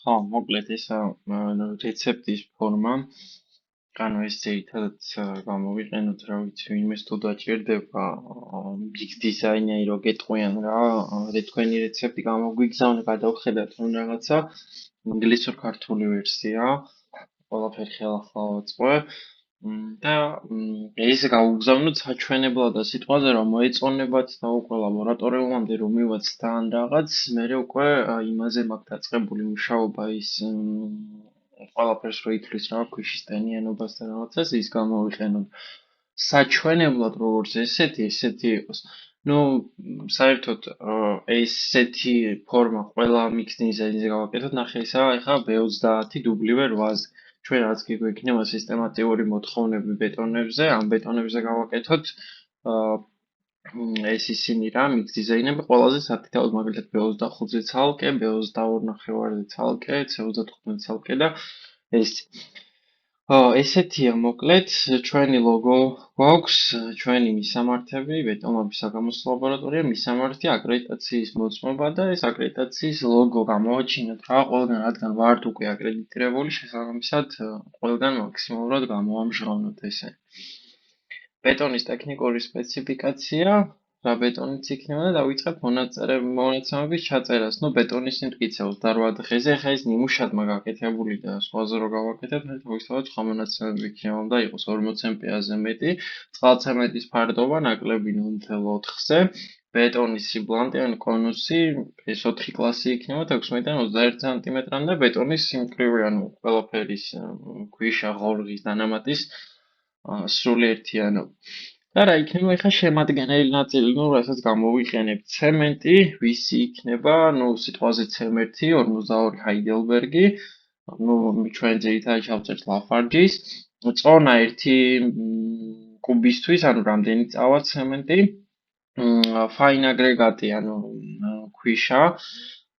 ხო, მოკლედ ისა რეცეპტის ფორმა, ანუ ეს ძირითადად გამოვიყენოთ, რა ვიცი, ვინმეს თუ დაჭირდება big design-ი რო გეტყვიან რა, თქვენი რეცეპტი გამოგვიგზავნე, გადავხედათ რომ რაღაცა ინგლისურ-ქართული ვერსია, ყველაფერი ხელახლა ვაწყო და ეს გავუგზავნოთ საჩვენებლად და სიტყვაზე რომ მოეწონებათ და უკვე ლაბორატორიულამდე რომ მივაც თან რაღაც, მერე უკვე იმაზე მაქვს დაწყებული მუშაობა ის ყველაფერს რო ითვლის რა ქვიშის ტენიანობას და რაღაცას ის გამოვიყენოთ საჩვენებლად როგორც ესეთი იყოს. Ну, საერთოდ ესეთი ფორმა ყველა mix design-ზე გავაკეთოთ, ნახე ისა, ეხლა B30 დუბლივე 8-ზე. ჩვენ რაც კი გვექნება სისტემატიური მოთხოვნები ბეტონებზე, ამ ბეტონებზე გავაკეთოთ ეს ისინი რა, mix design-ები ყველაზე სათითაოდ მაგალითად B25-ზე ცალკე, B22.5-ზე ცალკე, C35-ზე ცალკე და ეს ესეთია მოკლედ ჩვენი ლოგო გვაქვს, ჩვენი მისამართები, ბეტონობის საგამოსწორებო ლაბორატორია, მისამართი აკრედიტაციის მოწმობა და ეს აკრედიტაციის ლოგო გამოვაჩინოთ რა, ყველგან რადგან ვართ უკვე აკრედიტირებული, შესაბამისად ყველგან მაქსიმალურად გამოვამჟღავნოთ ესე. ბეტონის ტექნიკური სპეციფიკაცია რა ბეტონიც იქნება და დავიწყებ მონაცემების ჩაწერას. ნუ ბეტონის სიმტკიცე 28 დღეზე, ხა ეს ნიმუშად მაგაკეთებული და სხვაზე რო გავაკეთებ, თავისთავად სხვა მონაცემები იქნება, უნდა იყოს 40 მპ-ზე მეტი, წყალცემენტის ფარდობა ნაკლები 0.4-ზე, ბეტონის სიბლანტი ან კონუსი, ეს 4 კლასი იქნება 16-დან 21 სანტიმეტრამდე, ბეტონის სიმკვრივე, ანუ ყველაფერის ქვიშა, ღორღის, დანამატის სრულიერთიანობა. და რა იქნება ეხა შემადგენელი ნაწილი, ну, რასაც გამოვიყენებ ცემენტი, ვისი იქნება, ну, სიტყვაზე C1, 52 ჰაიდელბერგი, ну, ჩვენ ძირითადად ჩავწერთ ლაფარჯის, წონა 1 კუბისთვის, ანუ რამდენი წავა ცემენტი, fine აგრეგატი, ანუ ქვიშა,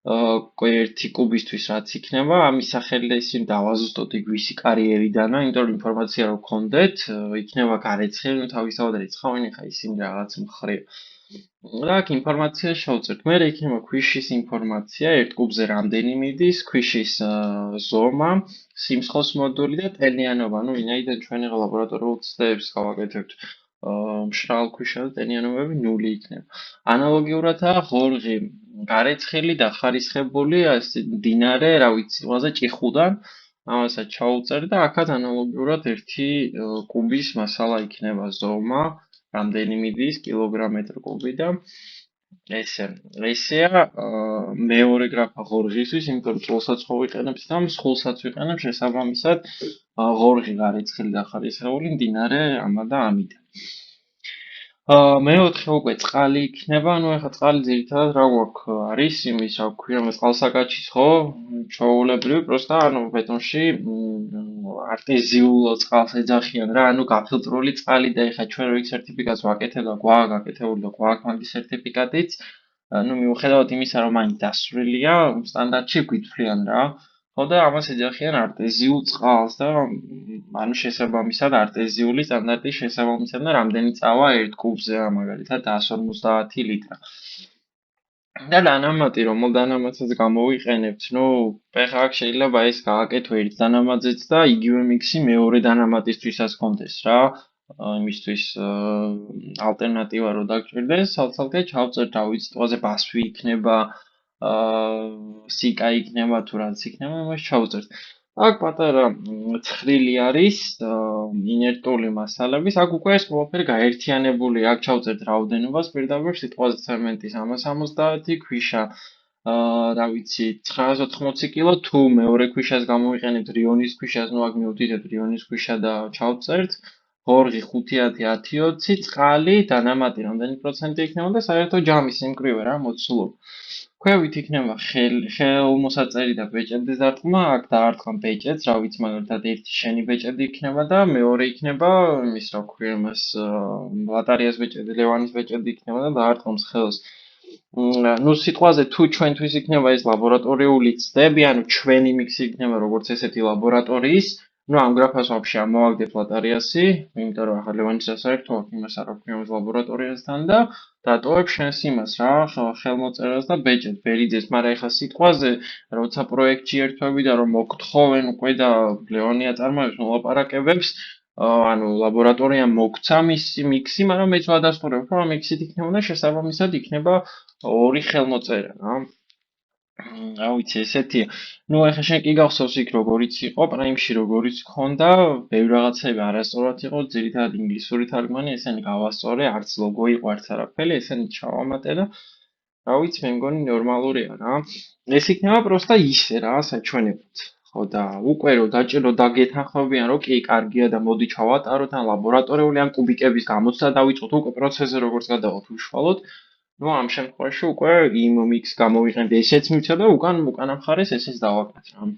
1 კუბისთვის რაც იქნება, ამის სახელი და ისინი დავაზუსტოთ იქ ვისი კარიერიდანა, იმიტომ რომ ინფორმაცია რო გქონდეთ, იქნება გარეცხილი, თავისთავად რეცხავენ, ხა ისინი რაღაც მხრია. და აქ ინფორმაცია შევწერთ. მერე იქნება ქვიშის ინფორმაცია, 1 კუბზე რამდენი მიდის, ქვიშის ზომა, სიმსხოს მოდული და ტენიანობა. ნუ ვინაიდან ჩვენ ლაბორატორიულ ცდებს გავაკეთებთ მშრალ ქვიშა და ტენიანობები 0 იქნება. ანალოგიურადაა ღორღი გარეცხილი და ხარისხებული მდინარე, რა ვიცი, ყველაზე ჭიხუდან, ამასაც ჩაუწერ და აქაც ანალოგიურად 1 კუბის მასალა იქნება ზომა, რამდენი მიდის კილოგრამ-მეტრ კუბი და ესეა მეორე გრაფა ღორღისთვის, იმიტომ რომ წოლსაც ხო ვიყენებ და მსხულსაც ვიყენებ შესაბამისად ღორღი გარეცხილი და ხარისხეული მდინარე ამა და ამიდან. მეოთხე უკვე წყალი იქნება, ну ეხა წყალი ძირითადად რა გვაქვს არის იმის, რა ქვია, წყალსაკაჩის ხო, ჩვეულებრივი, просто ანუ ბეტონში არტეზიულ წყალს ეძახიან რა, ანუ გაფილტრული წყალი და ეხა ჩვენ რო იქ სერტიფიკატს ვაკეთებ და გვაქვს გაკეთებული და გვაქვს მაგის სერტიფიკატიც, ну მიუხედავად იმისა, რომ მაინც დასრულია, სტანდარტში გვითვლიან რა. ხო და ამას ეძახიან არტეზიულ წყალს და ანუ შესაბამისად არტეზიული სტანდარტის შესაბამისად და რამდენი წავა 1 კუბზე, მაგალითად 150 ლიტრა. და დანამატი, რომელ დანამატსაც გამოვიყენებთ, ну, ეხლა აქ შეიძლება ეს გააკეთო ერთ დანამატზეც და იგივე მიქსი მეორე დანამატისთვისაც კონდეს რა. იმისთვის ალტერნატივა რო დაგჭირდეს, სალსალკე ჩავწერთ, რა ვიცი, სიტყვაზე ბასვი იქნება, სიკა იქნება თუ რაც იქნება, იმას ჩავწერთ. აქ პატარა ცხრილი არის ინერტული მასალების, აქ უკვე ეს ყველაფერი გაერთიანებული, აქ ჩავწერთ რაოდენობას, პირდაპირ სიტყვაზე ცემენტის 170, ქვიშა რა ვიცი 980 კილო, თუ მეორე ქვიშას გამოვიყენებთ რიონის ქვიშას, ну აქ მივდიდეთ რიონის ქვიშა და ჩავწერთ. ღორღი 5-10-20, წყალი, დანამატი რამდენი პროცენტი იქნება და საერთო ჯამის სიმკვრივე რა მოცულობა. ქვევით იქნება ხელმოსაწერი და ბეჭედის დარტყმა, აქ დაარტყმ ბეჭედს, რა ვიცი, მაგალითად ერთი შენი ბეჭედი იქნება და მეორე იქნება იმის, რა ქვია იმას, ბატარეას ბეჭედი, ლევანის ბეჭედი იქნება და დაარტყმს ხელს. ну სიტყვაზე თუ ჩვენთვის იქნება ეს ლაბორატორიული ცდები, ანუ ჩვენი მიქსი იქნება როგორც ესეთი ლაბორატორიის, Ну, am grafas вообще ამოვაგდეთ ლატარიასი, იმიტომ რომ ახლა ლევანის სასაერთო აქვს იმას არ აქვს იმის ლაბორატორიასთან და დატოვებ შენს იმას რა, ხელმოწერას და ბეჭედ ბერიძეს, მაგრამ ეხლა სიტყვაზე, როცა პროექტში ერთვები და რომ მოგთხოვენ უკვე და ლევანი აწარმოებს მოლაპარაკებებს, ანუ ლაბორატორიამ მოგცა მიქსი, მაგრამ მეც ვადასტურებ, რომ ამ მიქსით იქნება და შესაბამისად იქნება ორი ხელმოწერა რა. რა ვიცი, ესეთი. ნუ ეხლა შენ კი გახსოვს იქ როგორიც იყო, პრაიმში როგორიც ქონდა, ბევრი რაღაცები არასწორად იყო, ძირითადად ინგლისური თარგმანი, ესენი გავასწორე, არც ლოგო იყო, არც არაფერი, ესენი ჩავამატე და რა ვიცი, მე მგონი ნორმალურია რა. ეს იქნება პროსტა ისე რა, საჩვენებად. ხო და უკვე რომ დაჭირო დაგეთანხმებიან, რომ კი, კარგია და მოდი ჩავატაროთ ან ლაბორატორიული ან კუბიკების გამოცდა დავიწყოთ, უკვე პროცესზე როგორც გადავალთ უშუალოდ. ნუ ამ შემთხვევაში უკვე იმ მიქს გამოვიყენდი, ესეც მივცა და უკან მხარეს ესეც დავაკეთე რა.